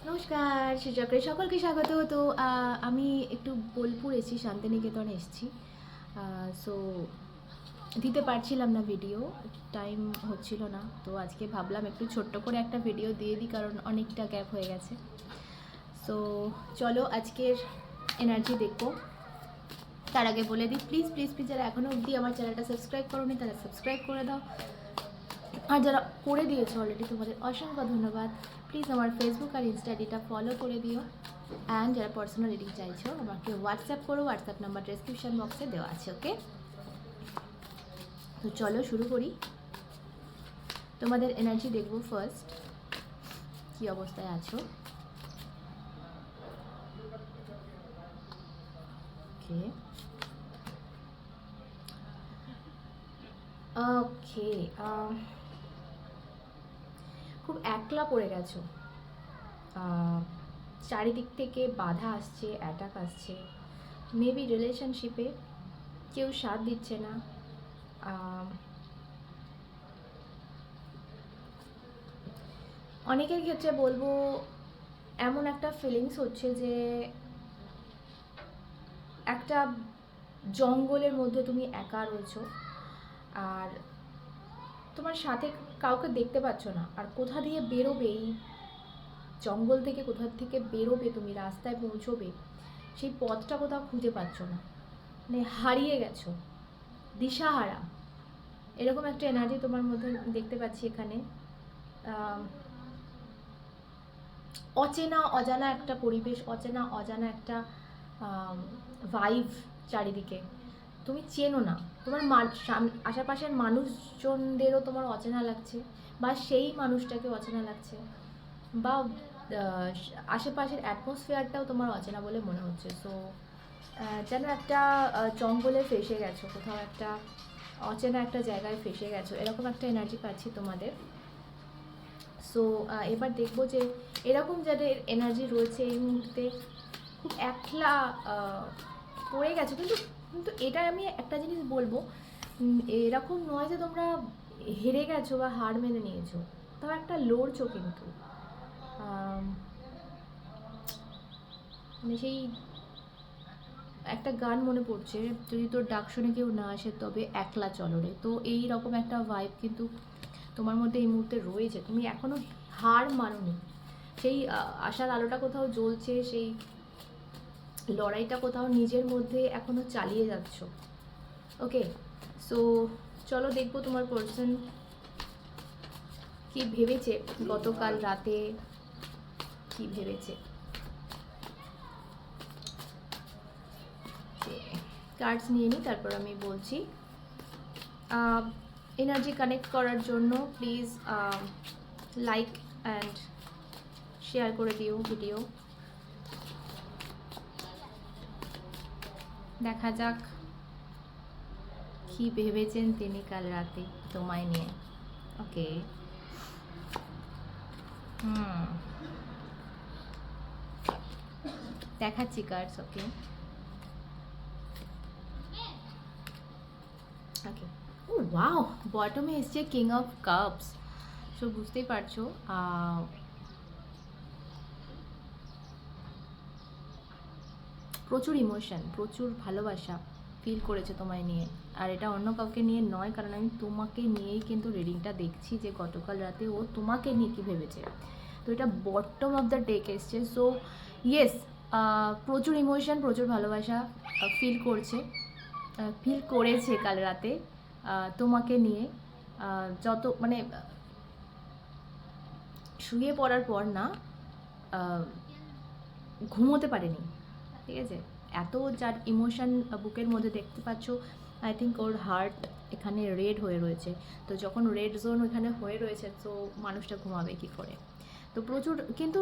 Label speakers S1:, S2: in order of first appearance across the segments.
S1: নমস্কার, শ্রীচক্রে সকলকে স্বাগত। তো আমি একটু বোলপুর এসেছি, শান্তিনিকেতন এসেছি। সো দিতে পারছিলাম না ভিডিও, টাইম হচ্ছিল না। তো আজকে ভাবলাম একটু ছোট্ট করে একটা ভিডিও দিয়ে দিই, কারণ অনেকটা গ্যাপ হয়ে গেছে। সো চলো আজকের এনার্জি দেখবো। তার আগে বলে দিই, প্লিজ প্লিজ প্লিজ যারা এখনও অবধি আমার চ্যানেলটা সাবস্ক্রাইব করোনি তারা সাবস্ক্রাইব করে দাও, আর যারা করে দিয়েছো অলরেডি তোমাদের অসংখ্য ধন্যবাদ। প্লিজ আমার ফেসবুক আর ইনস্টা আইডিটা ফলো করে দিও। অ্যান্ড যারা পার্সোনাল রিডিং চাইছো আমাকে হোয়াটসঅ্যাপ করো, হোয়াটসঅ্যাপ নাম্বার ডেসক্রিপশন বক্সে দেওয়া আছে। ওকে, তো চলো শুরু করি। তোমাদের এনার্জি দেখবো ফার্স্ট, কি অবস্থায় আছো। ওকে ওকে, খুব একলা পড়ে গেছো। চারিদিক থেকে বাধা আসছে, অ্যাটাক আসছে। মেবি রিলেশনশিপে কেউ সাথ দিচ্ছে না। অনেকের ক্ষেত্রে বলবো এমন একটা ফিলিংস হচ্ছে যে একটা জঙ্গলের মধ্যে তুমি একা রয়েছো, আর তোমার সাথে কাউকে দেখতে পাচ্ছ না। আর কোথা দিয়ে বেরোবে, এই জঙ্গল থেকে কোথা থেকে বেরোবে, তুমি রাস্তায় পৌঁছবে, সেই পথটা কোথাও খুঁজে পাচ্ছ না। মানে হারিয়ে গেছো, দিশাহারা, এরকম একটা এনার্জি তোমার মধ্যে দেখতে পাচ্ছি এখানে। অচেনা অজানা একটা পরিবেশ, অচেনা অজানা একটা ভাইভ চারিদিকে। তুমি চেনো না, তোমার আশেপাশের মানুষজনদেরও তোমার অচেনা লাগছে, বা সেই মানুষটাকে অচেনা লাগছে, বা আশেপাশের অ্যাটমসফিয়ারটাও তোমার অচেনা বলে মনে হচ্ছে। সো যেন একটা জঙ্গলে ফেসে গেছো, কোথাও একটা অচেনা একটা জায়গায় ফেসে গেছো, এরকম একটা এনার্জি পাচ্ছি তোমাদের। সো এবার দেখবো যে এরকম যাদের এনার্জি রয়েছে এই মুহূর্তে, খুব একলা পড়ে গেছো। কিন্তু কিন্তু এটা আমি একটা জিনিস বলবো, এরকম নয় যে তোমরা হেরে গেছো বা হার মেনে নিয়েছো, তাও একটা লড়ছো। কিন্তু মানে সেই একটা গান মনে পড়ছে, যদি তোর ডাক শুনে কেউ না আসে তবে একলা চলো রে। তো এই রকম একটা ভাইব কিন্তু তোমার মধ্যে এই মুহূর্তে রয়েছে। তুমি এখনো হার মানোনি, সেই আশার আলোটা কোথাও জ্বলছে, সেই লড়াইটা কোথাও নিজের মধ্যে এখনো চালিয়ে যাচ্ছ। ওকে, সো চলো দেখবো তোমার পার্সন কি ভেবেছে, গতকাল রাতে কি ভেবেছে। কার্ডস নিয়ে নিই, তারপর আমি বলছি। এনার্জি কানেক্ট করার জন্য প্লিজ লাইক অ্যান্ড শেয়ার করে দিও ভিডিও। দেখা যাক কি ভেবেছেন তিনি কাল রাতে তোমায় নিয়ে। ওকে, দেখাচ্ছি কার্ডস। ওকে ওকে, ও ওয়াও, বটমে এসছে কিং অফ কাপস। সো বুঝতেই পারছো প্রচুর ইমোশন, প্রচুর ভালোবাসা ফিল করেছে তোমায় নিয়ে। আর এটা অন্য কাউকে নিয়ে নয়, কারণ আমি তোমাকে নিয়েই কিন্তু রিডিংটা দেখছি, যে গতকাল রাতে ও তোমাকে নিয়ে কী ভেবেছে। তো এটা বটম অফ দ্য ডেক এসছে। সো ইয়েস, প্রচুর ইমোশন, প্রচুর ভালোবাসা ফিল করেছে কাল রাতে তোমাকে নিয়ে। যত মানে শুয়ে পড়ার পর না, ঘুমোতে পারেনি, ঠিক আছে। এত যার ইমোশন বুকের মধ্যে দেখতে পাচ্ছ, আই থিঙ্ক ওর হার্ট এখানে রেড হয়ে রয়েছে। তো যখন রেড জোন ওখানে হয়ে রয়েছে, তো মানুষটা ঘুমাবে কী করে। তো প্রচুর, কিন্তু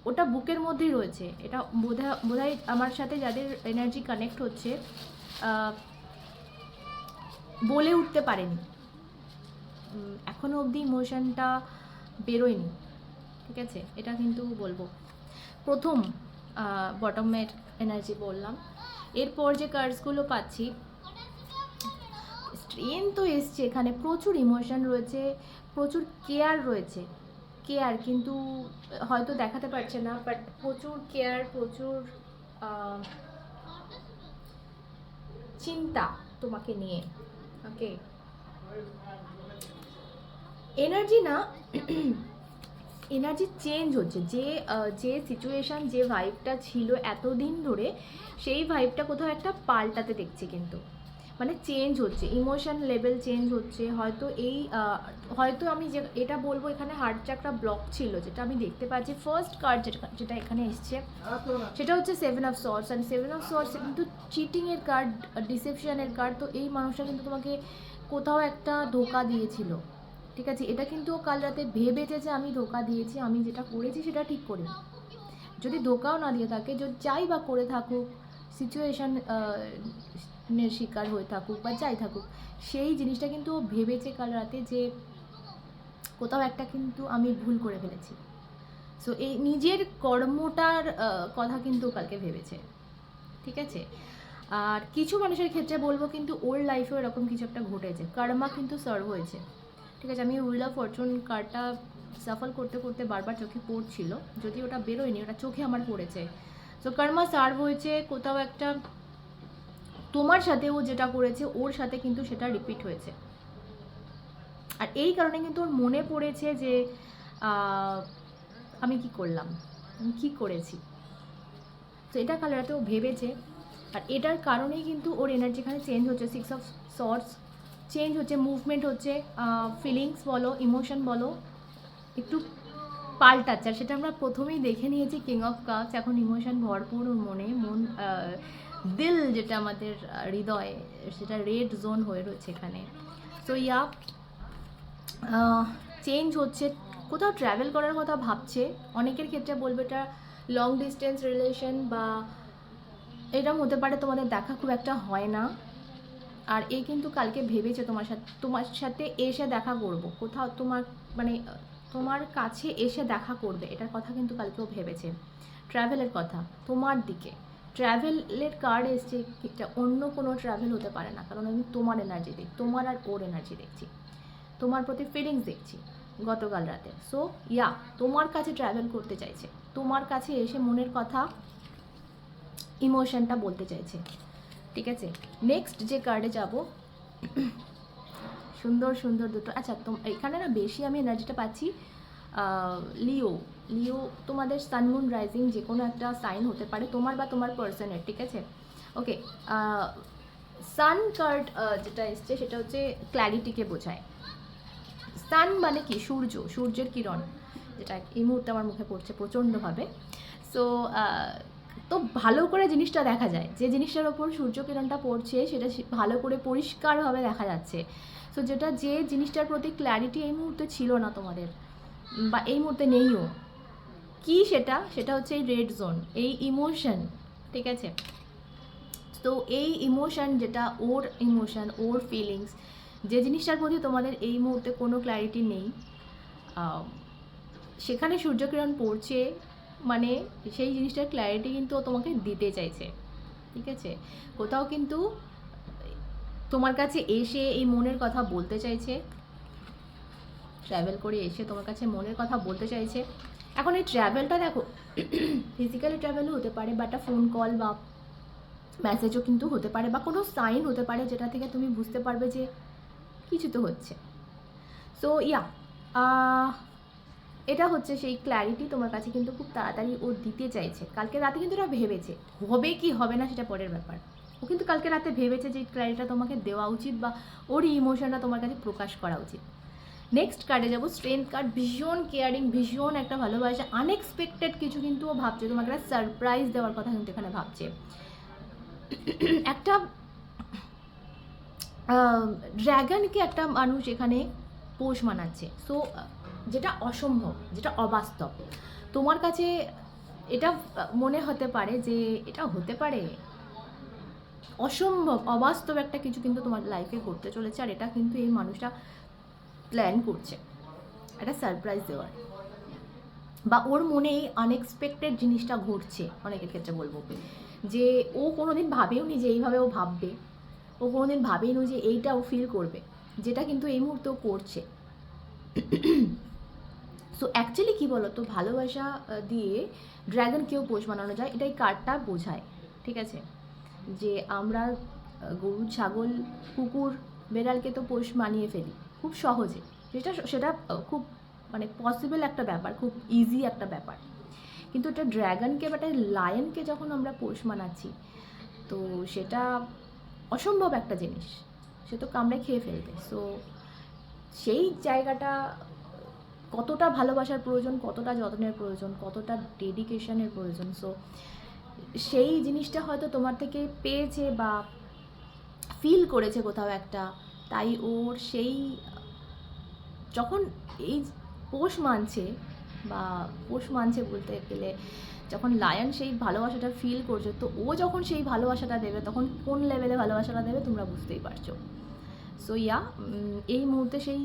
S1: ওটা বুকের মধ্যেই রয়েছে। এটা বোধহয় আমার সাথে যাদের এনার্জি কানেক্ট হচ্ছে, বলে উঠতে পারেনি, এখনও অবধি ইমোশনটা বেরোয়নি, ঠিক আছে। এটা কিন্তু বলবো প্রথম বটমের এনার্জি বললাম। এরপর যে কার্ডসগুলো পাচ্ছি, স্ট্রেন তো এসছে এখানে, প্রচুর ইমোশন রয়েছে, প্রচুর কেয়ার রয়েছে, কেয়ার, কিন্তু হয়তো দেখাতে পারছে না, বাট প্রচুর কেয়ার, প্রচুর চিন্তা তোমাকে নিয়ে। ওকে, এনার্জি না এনার্জি চেঞ্জ হচ্ছে, যে সিচুয়েশান, যে ভাইবটা ছিল এতদিন ধরে, সেই ভাইবটা কোথাও একটা পাল্টাতে দেখছি, কিন্তু মানে চেঞ্জ হচ্ছে, ইমোশন লেভেল চেঞ্জ হচ্ছে। হয়তো আমি এটা বলবো, এখানে হার্ট চাকরা ব্লক ছিল, যেটা আমি দেখতে পাচ্ছি। ফার্স্ট কার্ড যেটা এখানে এসছে সেটা হচ্ছে 7 of sorts, and 7 of sorts কিন্তু চিটিংয়ের কার্ড, ডিসেপশনের কার্ড। তো এই মানুষটা কিন্তু তোমাকে কোথাও একটা ধোকা দিয়েছিল, ঠিক আছে? এটা কিন্তু কাল রাতে ভেবেছে যে আমি ধোকা দিয়েছি, আমি যেটা করেছি সেটা ঠিক করি। যদি ধোকাও না দিয়ে থাকে, যদি যাই বা করে থাকুক, সিচুয়েশান শিকার হয়ে থাকুক বা যাই থাকুক, সেই জিনিসটা কিন্তু ও ভেবেছে কাল রাতে যে কোথাও একটা কিন্তু আমি ভুল করে ফেলেছি। সো এই নিজের কর্মটার কথা কিন্তু কালকে ভেবেছে, ঠিক আছে? আর কিছু মানুষের ক্ষেত্রে বলবো কিন্তু ওর লাইফেও এরকম কিছু একটা ঘটেছে, কর্মা কিন্তু সার্ভ হয়েছে, ঠিক আছে? আমি হুইল অফ ফরচুন কার্ডটা সাফল করতে করতে বারবার চোখে পড়ছিল, যদি ওটা বেরোয়নি, ওটা চোখে আমার পড়েছে। সো কর্মা সার্ভ হয়েছে, কোথাও একটা তোমার সাথে ও যেটা করেছে ওর সাথে কিন্তু সেটা রিপিট হয়েছে। আর এই কারণে কিন্তু ওর মনে পড়েছে যে আমি কি করলাম, আমি কী করেছি। তো এটা কাল রাতে ও ভেবেছে, আর এটার কারণেই কিন্তু ওর এনার্জি এখানে চেঞ্জ হচ্ছে। 6 অফ সর্টস চেঞ্জ হচ্ছে, মুভমেন্ট হচ্ছে, ফিলিংস বলো, ইমোশন বলো, একটু পাল্টাচ্ছে। আর সেটা আমরা প্রথমেই দেখে নিয়েছি কিং অফ কাপস। এখন ইমোশন ভরপুর ওর মন, দিল যেটা আমাদের হৃদয়, সেটা রেড জোন হয়ে রয়েছে এখানে। সো ইয়া, চেঞ্জ হচ্ছে, কোথাও ট্র্যাভেল করার কথা ভাবছে। অনেকের ক্ষেত্রে বলবে এটা লং ডিস্টেন্স রিলেশন, বা এরকম হতে পারে তোমাদের দেখা খুব একটা হয় না। আর এই কিন্তু কালকে ভেবেছে তোমার সাথে এসে দেখা করব, কোথাও তোমার কাছে এসে দেখা করবে, এটার কথা কিন্তু কালকেও ভেবেছে। ট্র্যাভেলের কথা তোমার দিকে, ট্র্যাভেলের কার্ড এসছে, এটা অন্য কোনো ট্র্যাভেল হতে পারে না, কারণ আমি তোমার এনার্জি দেখি, তোমার আর ওর এনার্জি দেখছি, তোমার প্রতি ফিলিংস দেখছি গতকাল রাতে। সো ইয়া, তোমার কাছে ট্র্যাভেল করতে চাইছে, তোমার কাছে এসে মনের কথা, ইমোশনটা বলতে চাইছে, ঠিক আছে? নেক্সট যে কার্ডে যাব, সুন্দর সুন্দর দুটো। আচ্ছা, এখানে না বেশি আমি এনার্জিটা পাচ্ছি লিও। তোমাদের সানমুন রাইজিং যে কোনো একটা সাইন হতে পারে, তোমার বা তোমার পার্সনের, ঠিক আছে? ওকে, সান কার্ড যেটা এসছে সেটা হচ্ছে ক্ল্যারিটিকে বোঝায়। সান মানে কি? সূর্যের কিরণ, যেটা এই মুহূর্তে আমার মুখে পড়ছে প্রচণ্ডভাবে। সো তো ভালো করে জিনিসটা দেখা যায়, যে জিনিসটার ওপর সূর্যকিরণটা পড়ছে সেটা ভালো করে পরিষ্কারভাবে দেখা যাচ্ছে। সো যে জিনিসটার প্রতি ক্ল্যারিটি এই মুহূর্তে ছিল না তোমাদের, বা এই মুহূর্তে নেইও, কি সেটা হচ্ছে এই রেড জোন, এই ইমোশন, ঠিক আছে? তো এই ইমোশন, যেটা ওর ইমোশন, ওর ফিলিংস, যে জিনিসটার প্রতি তোমাদের এই মুহূর্তে কোনো ক্ল্যারিটি নেই, সেখানে সূর্যকিরণ পড়ছে, মানে সেই জিনিসটার ক্ল্যারিটি কিন্তু ও তোমাকে দিতে চাইছে, ঠিক আছে? কোথাও কিন্তু তোমার কাছে এসে এই মনের কথা বলতে চাইছে, ট্র্যাভেল করে এসে তোমার কাছে মনের কথা বলতে চাইছে। এখন এই ট্র্যাভেলটা দেখো, ফিজিক্যালি ট্র্যাভেলও হতে পারে, বা একটা ফোন কল বা মেসেজও কিন্তু হতে পারে, বা কোনো সাইন হতে পারে যেটা থেকে তুমি বুঝতে পারবে যে কিছু তো হচ্ছে। সো ইয়া, এটা হচ্ছে সেই ক্ল্যারিটি তোমার কাছে কিন্তু খুব তাড়াতাড়ি ও দিতে চাইছে। কালকে রাতে কিন্তু এটা ভেবেছে, হবে কি হবে না সেটা পরের ব্যাপার। ও কিন্তু কালকে রাতে ভেবেছে যে ক্ল্যারিটিটা তোমাকে দেওয়া উচিত, বা ওর ইমোশনটা তোমার কাছে প্রকাশ করা উচিত। নেক্সট কার্ডে যাবো, স্ট্রেংথ কার্ড। ভীষণ কেয়ারিং, ভীষণ একটা ভালোবাসা, আনএক্সপেক্টেড কিছু কিন্তু ও ভাবছে, তোমাকে একটা সারপ্রাইজ দেওয়ার কথা কিন্তু এখানে ভাবছে। একটা ড্র্যাগনকে একটা মানুষ এখানে পোষ মানাচ্ছে। সো যেটা অসম্ভব, যেটা অবাস্তব, তোমার কাছে এটা মনে হতে পারে যে এটা হতে পারে, অসম্ভব অবাস্তব একটা কিছু কিন্তু তোমার লাইফে ঘটতে চলেছে। আর এটা কিন্তু এই মানুষটা প্ল্যান করছে একটা সারপ্রাইজ দেওয়ার, বা ওর মনে এই আনএক্সপেক্টেড জিনিসটা ঘটছে। অনেকের ক্ষেত্রে বলবো যে ও কোনোদিন ভাবেওনি যে এইভাবে ও ভাববে, ও কোনোদিন ভাবেইনি যে এইটা ও ফিল করবে, যেটা কিন্তু এই মুহূর্তেও করছে। সো অ্যাকচুয়ালি কী বলো তো, ভালোবাসা দিয়ে ড্র্যাগনকেও পোষ মানানো যায়, এটাই কার্ডটা বোঝায়। ঠিক আছে, যে আমরা গরু, ছাগল, কুকুর, বেড়ালকে তো পোষ মানিয়ে ফেলি খুব সহজে, সেটা খুব মানে পসিবল একটা ব্যাপার, খুব ইজি একটা ব্যাপার। কিন্তু এটা ড্র্যাগনকে বা একটা লায়নকে যখন আমরা পোষ মানাচ্ছি, তো সেটা অসম্ভব একটা জিনিস, সে তো কামড়ে খেয়ে ফেলবে। সো সেই জায়গাটা কতটা ভালোবাসার প্রয়োজন, কতটা যত্নের প্রয়োজন, কতটা ডেডিকেশনের প্রয়োজন। সো সেই জিনিসটা হয়তো তোমার থেকে পেয়েছে বা ফিল করেছে কোথাও একটা, তাই ওর সেই যখন এই পোষ মানছে বা পোষ মানছে বলতে গেলে, যখন লায়ন সেই ভালোবাসাটা ফিল করছে, তো ও যখন সেই ভালোবাসাটা দেবে তখন কোন লেভেলে ভালোবাসাটা দেবে তোমরা বুঝতেই পারছো। সো এই মুহূর্তে সেই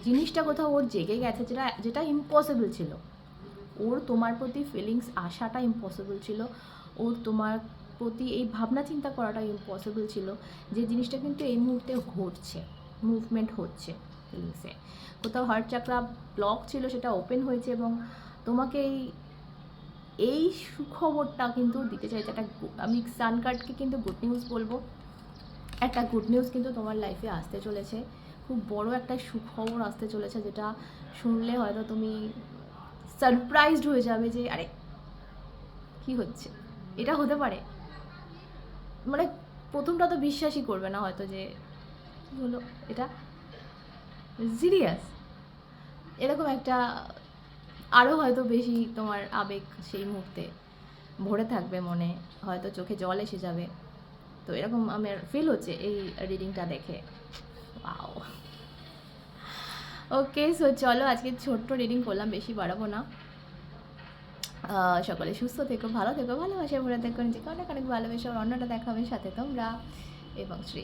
S1: জিনিসটা কোথাও ওর জেগে গেছে, যেটা ইম্পসিবল ছিল। ওর তোমার প্রতি ফিলিংস আসাটা ইম্পসিবল ছিল, ওর তোমার প্রতি এই ভাবনা চিন্তা করাটা ইম্পসিবল ছিল, যে জিনিসটা কিন্তু এই মুহূর্তে ঘটছে, মুভমেন্ট হচ্ছে ফিলিংসে। কোথাও হার্ট চাকরা ব্লক ছিল, সেটা ওপেন হয়েছে, এবং তোমাকে এই সুখবরটা কিন্তু দিতে চাইছে। আমি সান কার্ডকে কিন্তু গুড নিউজ বলবো, একটা গুড নিউজ কিন্তু তোমার লাইফে আসতে চলেছে, খুব বড় একটা সুখবর আসতে চলেছে, যেটা শুনলে হয়তো তুমি সারপ্রাইজড হয়ে যাবে যে আরে কি হচ্ছে, এটা হতে পারে। মানে প্রথমটা তো বিশ্বাসই করবে না হয়তো, যে কী হলো এটা, সিরিয়াস, এরকম একটা আরও হয়তো বেশি তোমার আবেগ সেই মুহূর্তে ভরে থাকবে মনে, হয়তো চোখে জল এসে যাবে। তো এরকম আমার ফিল হচ্ছে এই রিডিংটা দেখে। ওয়াও, ওকে, সো চলো আজকে ছোট্ট রিডিং করলাম, বেশি বাড়াবো না। সকলে সুস্থ থেকো, ভালো থেকো, ভালোবাসা ভরে থেকো, নিজেকে অনেক অনেক ভালোবেসো। অন্যটা দেখা হবে সাথে তোমরা এবং শ্রী।